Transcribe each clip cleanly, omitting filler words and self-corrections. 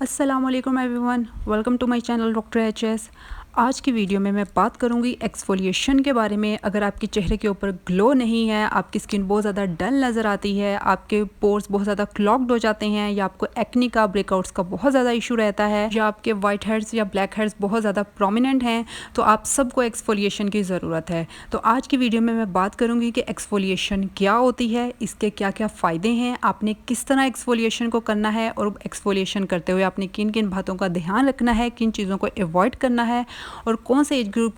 अस्सलाम वालेकुम everyone, welcome to my channel doctor HS. आज की वीडियो में मैं बात करूंगी एक्सफोलिएशन के बारे में। अगर आपके चेहरे के ऊपर ग्लो नहीं है, आपकी स्किन बहुत ज़्यादा डल नज़र आती है, आपके पोर्स बहुत ज़्यादा क्लॉग्ड हो जाते हैं, या आपको एक्ने का, ब्रेकआउट्स का बहुत ज़्यादा इशू रहता है, या आपके वाइट हेड्स या ब्लैक हेड्स बहुत ज़्यादा प्रोमिनेंट हैं, तो आप सबको एक्सफोलिएशन की ज़रूरत है। तो आज की वीडियो में मैं बात करूँगी कि एक्सफोलिएशन क्या होती है, इसके क्या क्या फ़ायदे हैं, आपने किस तरह एक्सफोलिएशन को करना है, और एक्सफोलिएशन करते हुए आपने किन किन बातों का ध्यान रखना है, किन चीज़ों को अवॉइड करना है, और कौन से एज ग्रुप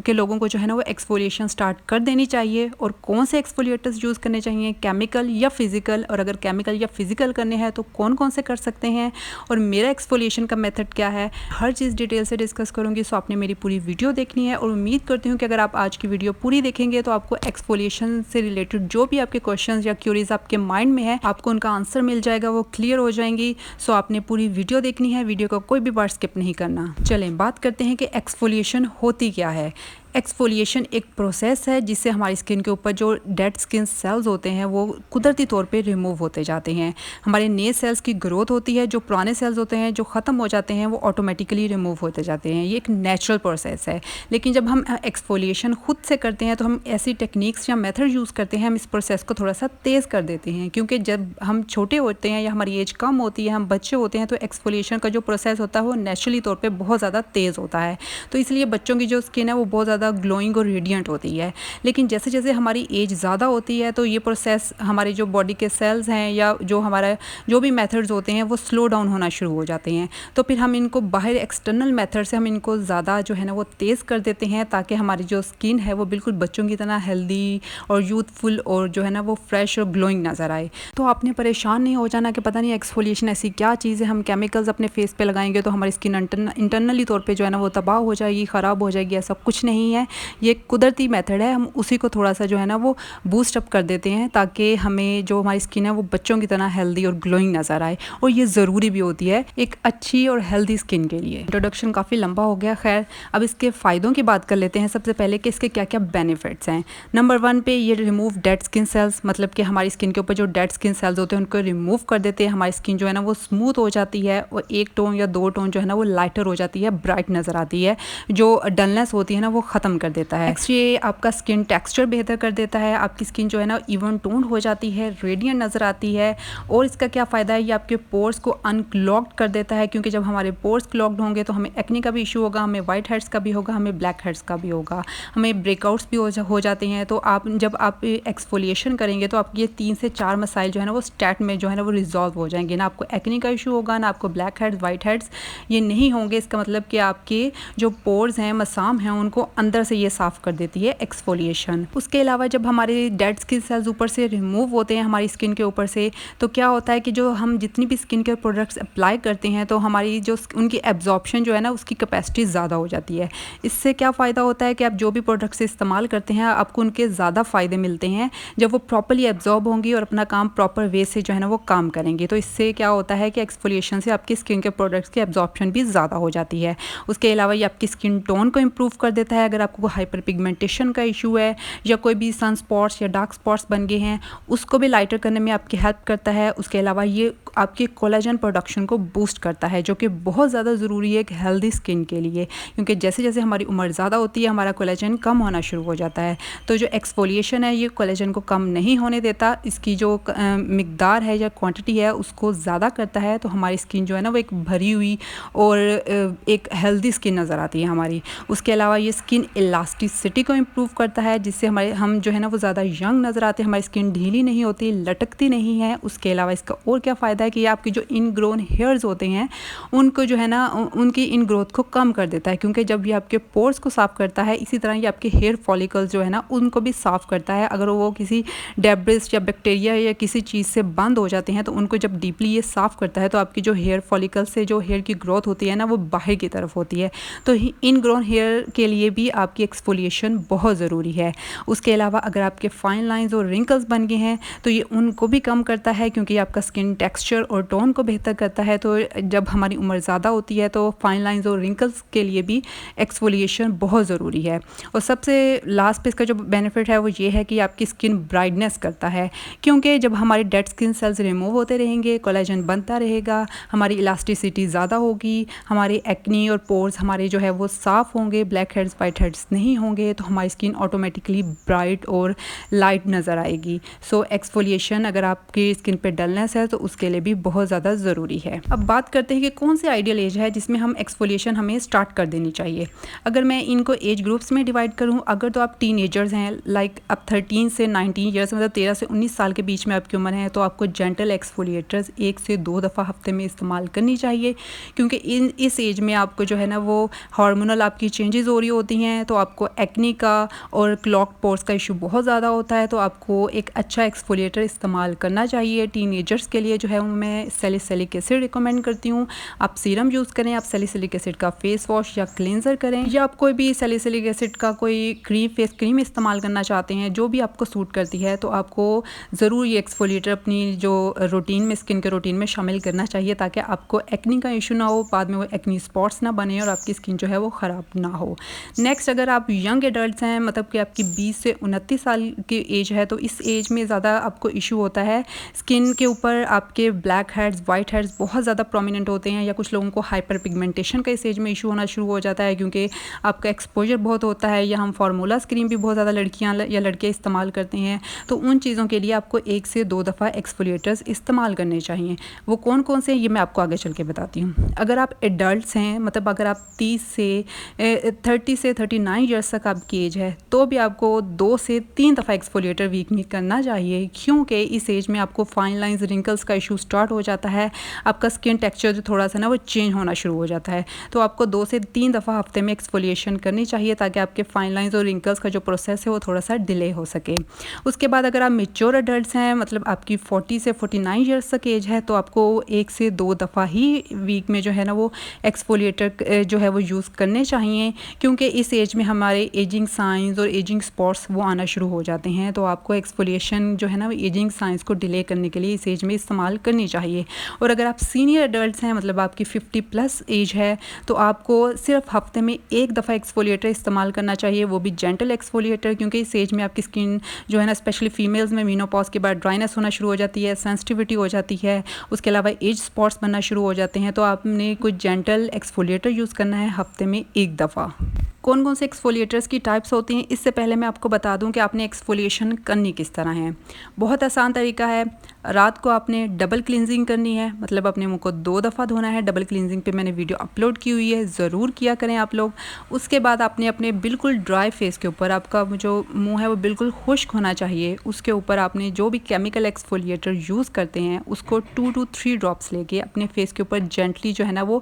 के लोगों को जो है ना वो एक्सफोलिएशन स्टार्ट कर देनी चाहिए, और कौन से एक्सफोलिएटर्स यूज़ करने चाहिए, केमिकल या फिज़िकल, और अगर केमिकल या फिज़िकल करने हैं तो कौन कौन से कर सकते हैं, और मेरा एक्सफोलिएशन का मेथड क्या है, हर चीज़ डिटेल से डिस्कस करूँगी। सो आपने मेरी पूरी वीडियो देखनी है, और उम्मीद करती हूँ कि अगर आप आज की वीडियो पूरी देखेंगे तो आपको एक्सफोलिएशन से रिलेटेड जो भी आपके क्वेश्चंस या क्यूरीज आपके माइंड में है, आपको उनका आंसर मिल जाएगा, वो क्लियर हो जाएंगी। सो आपने पूरी वीडियो देखनी है, वीडियो का कोई भी पार्ट स्किप नहीं करना। चलें बात करते हैं कि एक्सफोलिएशन होती क्या है। एक्सफोलिएशन एक प्रोसेस है जिससे हमारी स्किन के ऊपर जो डेड स्किन सेल्स होते हैं वो कुदरती तौर पे रिमूव होते जाते हैं। हमारे नए सेल्स की ग्रोथ होती है, जो पुराने सेल्स होते हैं जो ख़त्म हो जाते हैं वो ऑटोमेटिकली रिमूव होते जाते हैं। ये एक नेचुरल प्रोसेस है। लेकिन जब हम एक्सफोलिएशन खुद से करते हैं तो हम ऐसी टेक्निक्स या मेथड यूज़ करते हैं, हम इस प्रोसेस को थोड़ा सा तेज़ कर देते हैं, क्योंकि जब हम छोटे होते हैं या हमारी एज कम होती है, हम बच्चे होते हैं, तो एक्सफोलिएशन का जो प्रोसेस होता है वो नेचुरली तौर पर बहुत ज़्यादा तेज़ होता है। तो इसलिए बच्चों की जो स्किन है वो बहुत ज़्यादा ग्लोइंग और रेडिएंट होती है। लेकिन जैसे जैसे हमारी एज ज़्यादा होती है तो ये प्रोसेस हमारे जो बॉडी के सेल्स हैं या जो हमारा जो भी मेथड्स होते हैं वो स्लो डाउन होना शुरू हो जाते हैं। तो फिर हम इनको बाहर एक्सटर्नल मेथड से हम इनको ज़्यादा जो है ना वो तेज़ कर देते हैं, ताकि हमारी जो स्किन है वो बिल्कुल बच्चों की तरह हेल्दी और यूथफुल और जो है ना वो फ्रेश और ग्लोइंग नज़र आए। तो आपने परेशान नहीं हो जाना कि पता नहीं एक्सफोलिएशन ऐसी क्या चीज़ है, हम केमिकल्स अपने फेस पे लगाएंगे तो हमारी स्किन इंटरनली तौर पे जो है ना वो तबाह हो जाएगी, ख़राब हो जाएगी। ऐसा कुछ नहीं है, ये कुदरती मेथड है। हम उसी को थोड़ा सा जो है ना वो बूस्ट अप कर देते हैं, ताकि हमें जो हमारी स्किन है वो बच्चों की तरह हेल्दी और ग्लोइंग नज़र आए, और ये ज़रूरी भी होती है एक अच्छी और हेल्दी स्किन के लिए। इंट्रोडक्शन काफ़ी लंबा हो गया, खैर अब इसके फ़ायदों की बात कर लेते हैं। सबसे पहले कि इसके क्या क्या बेनिफिट्स हैं। नंबर 1 पे ये रिमूव डेड स्किन सेल्स, मतलब कि हमारी स्किन के ऊपर जो डेड स्किन सेल्स होते हैं उनको रिमूव कर देते हैं। हमारी स्किन जो है ना वो स्मूथ हो जाती है, और एक टोन या 2 टोन जो है ना वो लाइटर हो जाती है, ब्राइट नज़र आती है, जो डलनेस होती है ना वो ख़त्म कर देता है। नेक्स्ट ये आपका स्किन टेक्सचर बेहतर कर देता है, आपकी स्किन जो है ना इवन टोन हो जाती है, रेडिएंट नज़र आती है। और इसका क्या फ़ायदा है, ये आपके पोर्स को अनक्लॉग्ड कर देता है, क्योंकि जब हमारे पोर्स क्लॉग्ड होंगे तो हमें एक्ने का भी इशू होगा, हमें वाइट हेड्स का भी होगा, हमें ब्लैक हेड्स का भी होगा, हमें ब्रेकआउट्स भी हो जाते हैं। तो जब आप एक्सफोलिएशन करेंगे तो आपके ये 3 से 4 मसाइल जो है ना वो स्टैट में जो है ना वो रिजॉल्व हो जाएंगे। ना आपको एक्ने का इशू होगा, ना आपको ब्लैक हेड्स, वाइट हेड्स ये नहीं होंगे। इसका मतलब कि आपके जो पोर्स हैं, मसाम हैं, उनको अंदर से ये साफ़ कर देती है एक्सफोलिएशन। उसके अलावा जब हमारे डेड स्किन सेल्स ऊपर से रिमूव होते हैं हमारी स्किन के ऊपर से, तो क्या होता है कि जो हम जितनी भी स्किन केयर प्रोडक्ट्स अप्लाई करते हैं तो हमारी जो उनकी एब्जॉर्प्शन जो है ना उसकी कैपेसिटी ज़्यादा हो जाती है। इससे क्या फ़ायदा होता है कि आप जो भी प्रोडक्ट्स इस्तेमाल करते हैं आपको उनके ज़्यादा फ़ायदे मिलते हैं जब वो प्रॉपर्ली एब्जॉर्ब होंगी और अपना काम प्रॉपर वे से जो है ना वो काम करेंगे। तो इससे क्या होता है कि एक्सफोलिएशन से आपकी स्किन के प्रोडक्ट्स की एब्जॉर्प्शन भी ज़्यादा हो जाती है। उसके अलावा ये आपकी स्किन टोन को इम्प्रूव कर देता है। अगर आपको हाइपर पिगमेंटेशन का इशू है या कोई भी सन स्पॉट्स या डार्क स्पॉट्स बन गए हैं, उसको भी लाइटर करने में आपकी हेल्प करता है। उसके अलावा ये आपके कोलेजन प्रोडक्शन को बूस्ट करता है, जो कि बहुत ज़्यादा ज़रूरी है एक हेल्दी स्किन के लिए, क्योंकि जैसे जैसे हमारी उम्र ज़्यादा होती है हमारा कोलेजन कम होना शुरू हो जाता है। तो जो एक्सफोलिएशन है ये कोलेजन को कम नहीं होने देता, इसकी जो मिकदार है या क्वांटिटी है उसको ज़्यादा करता है। तो हमारी स्किन जो है ना वो एक भरी हुई और एक हेल्दी स्किन नज़र आती है हमारी। उसके अलावा ये स्किन इलास्टिसिटी को इम्प्रूव करता है, जिससे हम जो है ना वो ज़्यादा यंग नज़र आते हैं, हमारी स्किन ढीली नहीं होती, लटकती नहीं है। उसके अलावा इसका और क्या फ़ायदा है कि ये आपकी जो इनग्रोन हेयर्स होते हैं उनको जो है ना उनकी इन ग्रोथ को कम कर देता है, क्योंकि जब ये आपके पोर्स को साफ़ करता है, इसी तरह ये आपके हेयर फॉलिकल्स जो है ना उनको भी साफ़ करता है। अगर वो किसी डेब्रिस या बैक्टीरिया या किसी चीज़ से बंद हो जाते हैं तो उनको जब डीपली ये साफ़ करता है तो आपकी जो हेयर फॉलिकल्स से जो हेयर की ग्रोथ होती है ना वो बाहर की तरफ होती है। तो इनग्रोन हेयर के लिए भी आपकी एक्सफोलिएशन बहुत ज़रूरी है। उसके अलावा अगर आपके फाइन लाइंस और रिंकल्स बन गए हैं तो ये उनको भी कम करता है, क्योंकि आपका स्किन टेक्सचर टेक्सचर और टोन को बेहतर करता है। तो जब हमारी उम्र ज़्यादा होती है तो फाइन लाइंस और रिंकल्स के लिए भी एक्सफोलिएशन बहुत ज़रूरी है। और सबसे लास्ट पे इसका जो बेनिफिट है वो ये है कि आपकी स्किन ब्राइटनेस करता है, क्योंकि जब हमारे डेड स्किन सेल्स रिमूव होते रहेंगे, कोलेजन बनता रहेगा, हमारी इलास्टिसिटी ज़्यादा होगी, हमारे एक्नी और पोर्स हमारे जो है वो साफ़ होंगे, ब्लैक हेड्स वाइट हेड्स नहीं होंगे, तो हमारी स्किन ऑटोमेटिकली ब्राइट और लाइट नज़र आएगी। सो एक्सफोलिएशन अगर आपकी स्किन पे डलनेस है तो उसके लिए भी बहुत ज़्यादा ज़रूरी है। अब बात करते हैं कि कौन सी आइडियल एज है जिसमें हम एक्सफोलिएशन हमें स्टार्ट कर देनी चाहिए। अगर मैं इनको एज ग्रुप्स में डिवाइड करूँ, अगर तो आप टीनेजर्स हैं, लाइक अब 13 से 19 ईयर्स, मतलब 13 से 19 साल के बीच में आपकी उम्र है, तो आपको जेंटल एक्सफोलिएटर्स 1 से 2 दफ़ा हफ्ते में इस्तेमाल करनी चाहिए, क्योंकि इस एज में आपको जो है ना वो हार्मोनल आपकी चेंजेस हो रही होती हैं, तो आपको एक्नी का और क्लॉग्ड पोर्स का इशू बहुत ज़्यादा होता है। तो आपको एक अच्छा एक्सफोलिएटर इस्तेमाल करना चाहिए। टीनेजर्स के लिए जो है मैं सैलिसिलिक एसिड रिकमेंड करती हूँ। आप सीरम यूज़ करें, आप सैलिसिलिक एसिड का फेस वॉश या क्लेंजर करें, या आप कोई भी सैलिसिलिक एसिड का कोई फेस क्रीम इस्तेमाल करना चाहते हैं, जो भी आपको सूट करती है, तो आपको ज़रूर ये एक्सफोलिएटर अपनी जो रूटीन में, स्किन के रूटीन में शामिल करना चाहिए, ताकि आपको एक्नी का इशू ना हो, बाद में वो एक्नी स्पॉट्स ना बने और आपकी स्किन जो है वो ख़राब ना हो। नेक्स्ट, अगर आप यंग एडल्ट्स हैं, मतलब कि आपकी 20 से 29 साल की एज है, तो इस एज में ज़्यादा आपको इशू होता है स्किन के ऊपर, आपके ब्लैक हेड्स वाइट हेड्स बहुत ज़्यादा प्रोमिनेंट होते हैं, या कुछ लोगों को हाइपर पिगमेंटेशन का इस एज में इशू होना शुरू हो जाता है, क्योंकि आपका एक्सपोजर बहुत होता है, या हम फार्मूला क्रीम भी बहुत ज़्यादा लड़कियां या लड़के इस्तेमाल करते हैं। तो उन चीज़ों के लिए आपको 1 से 2 दफ़ा एक्सफोलिएटर्स इस्तेमाल करने चाहिए। वो कौन कौन से, ये मैं आपको आगे चल के बताती हूँ। अगर आप एडल्ट्स हैं, मतलब अगर आप 30 से 39 ईयर्स तक आपकी एज है, तो भी आपको 2 से 3 दफ़ा एक्सफोलिएटर वीक में करना चाहिए, क्योंकि इस एज में आपको फाइन लाइंस रिंकल्स का इशू स्टार्ट हो जाता है, आपका स्किन टेक्सचर जो थोड़ा सा ना वो चेंज होना शुरू हो जाता है। तो आपको 2 से 3 दफ़ा हफ्ते में एक्सफोलिएशन करनी चाहिए, ताकि आपके फाइन लाइंस और रिंकल्स का जो प्रोसेस है वो थोड़ा सा डिले हो सके। उसके बाद अगर आप मेच्योर एडल्ट्स हैं, मतलब आपकी 40 से 49 ईयर्स तक एज है, तो आपको 1 से 2 दफ़ा ही वीक में जो है ना वो एक्सफोलिएटर जो है वो यूज़ करने चाहिए, क्योंकि इस एज में हमारे एजिंग साइंस और एजिंग स्पॉट्स वो आना शुरू हो जाते हैं। तो आपको एक्सफोलिएशन जो है ना वो एजिंग साइंस को डिले करने के लिए इस एज में इस्तेमाल करनी चाहिए। और अगर आप सीनियर एडल्ट्स हैं, मतलब आपकी 50 प्लस एज है, तो आपको सिर्फ हफ्ते में 1 दफ़ा एक्सफोलिएटर इस्तेमाल करना चाहिए, वो भी जेंटल एक्सफोलिएटर, क्योंकि इस एज में आपकी स्किन जो है ना, स्पेशली फीमेल्स में मेनोपॉज के बाद ड्राइनेस होना शुरू हो जाती है, सेंसिटिविटी हो जाती है, उसके अलावा एज स्पॉट्स बनना शुरू हो जाते हैं। तो आपने कोई जेंटल एक्सफोलिएटर यूज़ करना है हफ्ते में 1 दफ़ा। कौन कौन से एक्सफोलिएटर्स की टाइप्स होती हैं, इससे पहले मैं आपको बता दूं कि आपने एक्सफोलिएशन करनी किस तरह है। बहुत आसान तरीका है, रात को आपने डबल क्लींजिंग करनी है, मतलब अपने मुंह को 2 दफ़ा धोना है। डबल क्लींजिंग पे मैंने वीडियो अपलोड की हुई है, ज़रूर किया करें आप लोग। उसके बाद आपने अपने बिल्कुल ड्राई फेस के ऊपर, आपका जो मुँह है वो बिल्कुल खुश्क होना चाहिए, उसके ऊपर आपने जो भी केमिकल एक्सफोलिएटर यूज़ करते हैं उसको 2 to 3 ड्रॉप्स लेके अपने फेस के ऊपर जेंटली जो है ना वो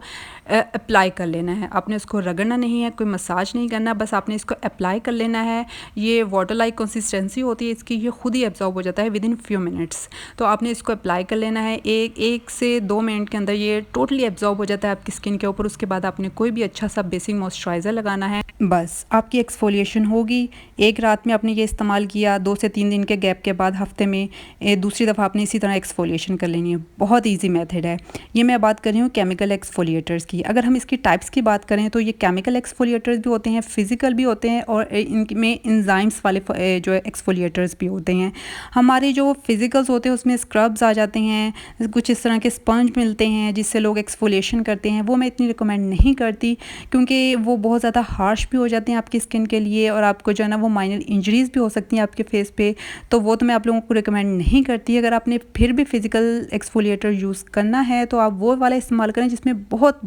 अप्लाई कर लेना है। आपने उसको रगड़ना नहीं है, कोई मसाज नहीं करना, बस आपने इसको अप्लाई कर लेना है। ये वाटर लाइक कंसिस्टेंसी होती है इसकी, ये खुद ही एब्जॉर्ब हो जाता है विद इन फ्यू मिनट्स। तो आपने इसको अप्लाई कर लेना है, एक से 2 मिनट के अंदर ये टोटली एब्जॉर्ब हो जाता है आपकी स्किन के ऊपर। उसके बाद आपने कोई भी अच्छा सा बेसिक मॉइस्चराइज़र लगाना है, बस आपकी एक्सफोलिएशन होगी। एक रात में आपने ये इस्तेमाल किया, 2 से 3 दिन के गैप के बाद हफ्ते में दूसरी दफ़ा आपने इसी तरह एक्सफोलिएशन कर लेनी है। बहुत ईजी मेथड है ये। मैं बात कर रही हूँ केमिकल एक्सफोलिएटर्स की। अगर हम इसकी टाइप्स की बात करें तो ये केमिकल एक्सफोलिएटर्स भी होते हैं, फिजिकल भी होते हैं, और इनमें एंजाइम्स वाले जो एक्सफोलिएटर्स भी होते हैं। हमारे जो फिजिकल्स होते हैं उसमें स्क्रब्स आ जाते हैं, कुछ इस तरह के स्पंज मिलते हैं जिससे लोग एक्सफोलिएशन करते हैं। वो मैं इतनी रिकमेंड नहीं करती, क्योंकि वो बहुत ज़्यादा हार्श भी हो जाते हैं आपकी स्किन के लिए, और आपको जो है ना वो माइनर इंजरीज़ भी हो सकती हैं आपके फेस पे। तो वो तो मैं आप लोगों को रिकमेंड नहीं करती। अगर आपने फिर भी फिजिकल एक्सफोलिएटर यूज़ करना है तो आप वो वाला इस्तेमाल करें जिसमें बहुत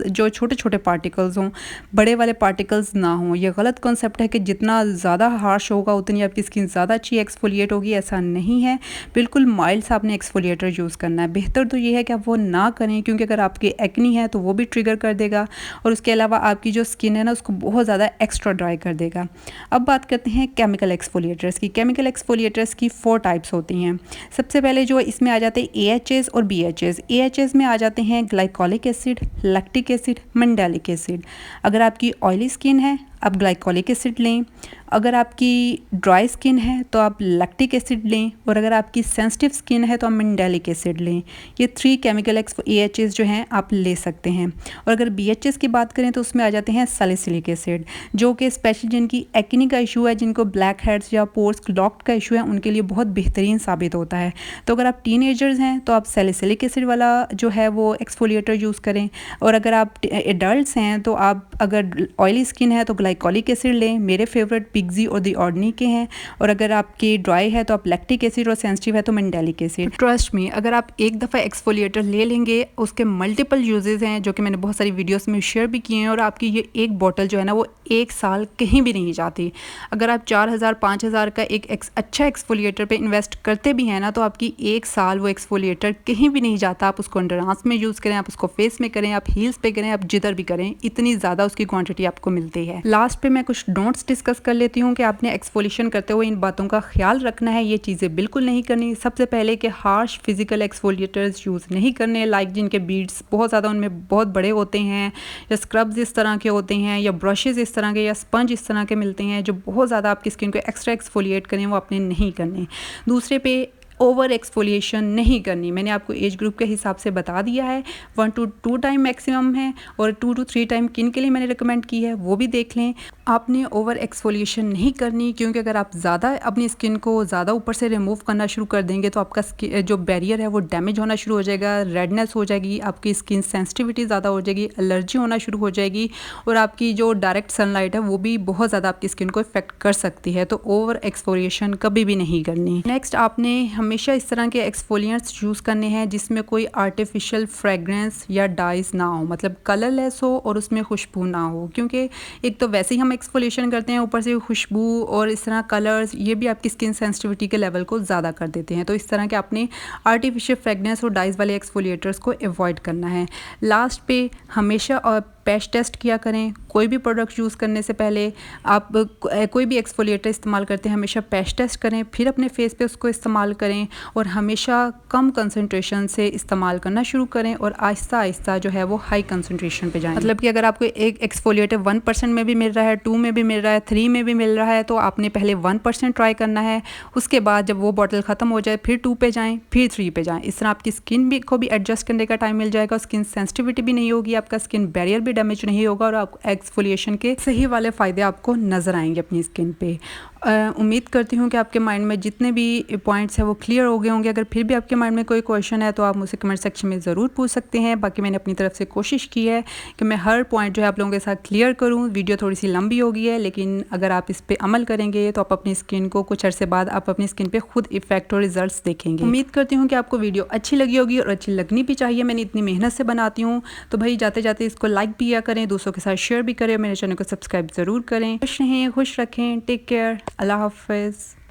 जो छोटे छोटे पार्टिकल्स हों, बड़े वाले पार्टिकल्स ना हों। ये गलत कॉन्सेप्ट है कि जितना ज़्यादा हार्श होगा उतनी आपकी स्किन ज़्यादा अच्छी एक्सफोलिएट होगी, ऐसा नहीं है। बिल्कुल माइल्ड सा आपने एक्सफोलिएटर यूज़ करना है। बेहतर तो ये है कि आप वो ना करें, क्योंकि अगर आपकी एक्नी है तो वो भी ट्रिगर कर देगा, और उसके अलावा आपकी जो स्किन है ना उसको बहुत ज़्यादा एक्स्ट्रा ड्राई कर देगा। अब बात करते हैं केमिकल एक्सफोलिएटर्स की। केमिकल एक्सफोलिएटर्स की 4 टाइप्स होती हैं। सबसे पहले जो इसमें आ जाते हैं AHAs और BHAs। AHAs में आ जाते हैं glycolic acid, lactic acid, mandelic acid. अगर आपकी ऑयली स्किन स्किन है आप ग्लाइकोलिक एसिड लें, अगर आपकी ड्राई स्किन है तो आप लैक्टिक एसिड लें, और अगर आपकी सेंसिटिव स्किन है तो आप मेंडेलिक एसिड लें। ये 3 केमिकल AHAs जो हैं आप ले सकते हैं। और अगर BHAs की बात करें तो उसमें आ जाते हैं सैलिसिलिक एसिड, जो कि स्पेशली जिनकी एक्ने का इशू है, जिनको ब्लैक हेड्स या पोर्स क्लॉग्ड का इशू है, उनके लिए बहुत बेहतरीन साबित होता है। तो अगर आप टीनेजर्स हैं तो आप सैलिसिलिक एसिड वाला जो है वो एक्सफोलिएटर यूज़ करें, और अगर आप एडल्ट्स हैं तो आप अगर ऑयली स्किन है तो ग्लाइकोलिक एसिड लें। मेरे फेवरेट पिग्जी और दी ऑर्डनी के हैं। और अगर आपकी ड्राई है तो आप लैक्टिक एसिड, और सेंसिटिव है तो मेंडेलिक एसिड। ट्रस्ट मी, अगर आप एक दफ़ा एक्सफोलिएटर ले लेंगे, उसके मल्टीपल यूजेस हैं जो कि मैंने बहुत सारी वीडियोस में शेयर भी किए हैं, और आपकी ये एक बॉटल जो है ना वो 1 साल कहीं भी नहीं जाती। अगर आप 4000-5000 का एक अच्छा एक्सफोलिएटर पे इन्वेस्ट करते भी हैं ना, तो आपकी 1 साल वो एक्सफोलिएटर कहीं भी नहीं जाता। आप उसको अंडर आर्म्स में यूज़ करें, आप उसको फेस में करें, आप हील्स पे करें, आप जिधर भी करें, इतनी ज़्यादा उसकी क्वांटिटी आपको मिलती है। लास्ट पे मैं कुछ डोंट्स डिस्कस कर लेती हूँ कि आपने एक्सफोलिएशन करते हुए इन बातों का ख्याल रखना है। ये चीज़ें बिल्कुल नहीं करनी। सबसे पहले कि हार्श फिजिकल एक्सफोलिएटर्स यूज़ नहीं करने, लाइक जिनके बीड्स बहुत ज़्यादा उनमें बहुत बड़े होते हैं, या स्क्रब्स इस तरह के होते हैं, या ब्रशेज़ इस तरह के, या स्पंज इस तरह के मिलते हैं जो बहुत ज़्यादा आपकी स्किन को एक्स्ट्रा एक्सफोलिएट करें, वो आपने नहीं करने। दूसरे पे ओवर एक्सफोलिएशन नहीं करनी। मैंने आपको एज ग्रुप के हिसाब से बता दिया है, 1 to 2 टाइम मैक्सिमम है, और 2 to 3 टाइम किन के लिए मैंने रिकमेंड की है वो भी देख लें। आपने ओवर एक्सफोलिएशन नहीं करनी, क्योंकि अगर आप ज़्यादा अपनी स्किन को ज़्यादा ऊपर से रिमूव करना शुरू कर देंगे तो आपका जो बैरियर है वो डैमेज होना शुरू हो जाएगा, रेडनेस हो जाएगी, आपकी स्किन सेंसिटिविटी ज़्यादा हो जाएगी, एलर्जी होना शुरू हो जाएगी, और आपकी जो डायरेक्ट सनलाइट है वो भी बहुत ज़्यादा आपकी स्किन को इफेक्ट कर सकती है। तो ओवर एक्सफोलिएशन कभी भी नहीं करनी। नेक्स्ट, आपने हमेशा इस तरह के एक्सफोलिएंट्स यूज़ करने हैं जिसमें कोई आर्टिफिशियल फ्रेगरेंस या डाइज ना हो, मतलब कलरलेस हो और उसमें खुशबू ना हो, क्योंकि एक तो वैसे ही हम एक्सफोलिएशन करते हैं, ऊपर से खुशबू और इस तरह कलर्स, ये भी आपकी स्किन सेंसिटिविटी के लेवल को ज़्यादा कर देते हैं। तो इस तरह के आपने आर्टिफिशियल फ्रेगरेंस और डाइज वाले एक्सफोलिएटर्स को अवॉइड करना है। लास्ट पे हमेशा पैच टेस्ट किया करें। कोई भी प्रोडक्ट यूज़ करने से पहले आप कोई भी एक्सफोलिएटर इस्तेमाल करते हैं, हमेशा पैच टेस्ट करें, फिर अपने फेस पे उसको इस्तेमाल करें, और हमेशा कम कंसंट्रेशन से इस्तेमाल करना शुरू करें, और आहिस्ता आहिस्ता जो है वो हाई कंसंट्रेशन पे जाएं। मतलब कि अगर आपको एक एक्सफोलिएटर 1% में भी मिल रहा है, 2 में भी मिल रहा है, 3 में भी मिल रहा है, तो आपने पहले 1% ट्राई करना है। उसके बाद जब वो बॉटल ख़त्म हो जाए फिर 2 पे जाएँ, फिर 3 पे जाएँ। इस तरह आपकी स्किन भी को भी एडजस्ट करने का टाइम मिल जाएगा, स्किन सेंसिटिविटी भी नहीं होगी, आपका स्किन बैरियर भी डैमेज नहीं होगा, और आपको एक्सफोलिएशन के सही वाले फ़ायदे आपको नज़र आएंगे अपनी स्किन पे। उम्मीद करती हूँ कि आपके माइंड में जितने भी पॉइंट्स हैं वो क्लियर हो गए होंगे। अगर फिर भी आपके माइंड में कोई क्वेश्चन है तो आप मुझसे कमेंट सेक्शन में ज़रूर पूछ सकते हैं। बाकी मैंने अपनी तरफ से कोशिश की है कि मैं हर पॉइंट जो है आप लोगों के साथ क्लियर करूँ। वीडियो थोड़ी सी लंबी हो गई है, लेकिन अगर आप इस पर अमल करेंगे तो आप अपनी स्किन को कुछ अर्से बाद आप अपनी स्किन पर खुद इफेक्ट और रिजल्ट देखेंगे। उम्मीद करती हूँ कि आपको वीडियो अच्छी लगी होगी, और अच्छी लगनी भी चाहिए। मैंने इतनी मेहनत से बनाती हूँ, तो भाई जाते जाते इसको लाइक भी किया करें, दूसरों के साथ शेयर भी करें, मेरे चैनल को सब्सक्राइब ज़रूर करें। खुश रहें, खुश रखें, टेक केयर, अल्लाह हाफ़िज़।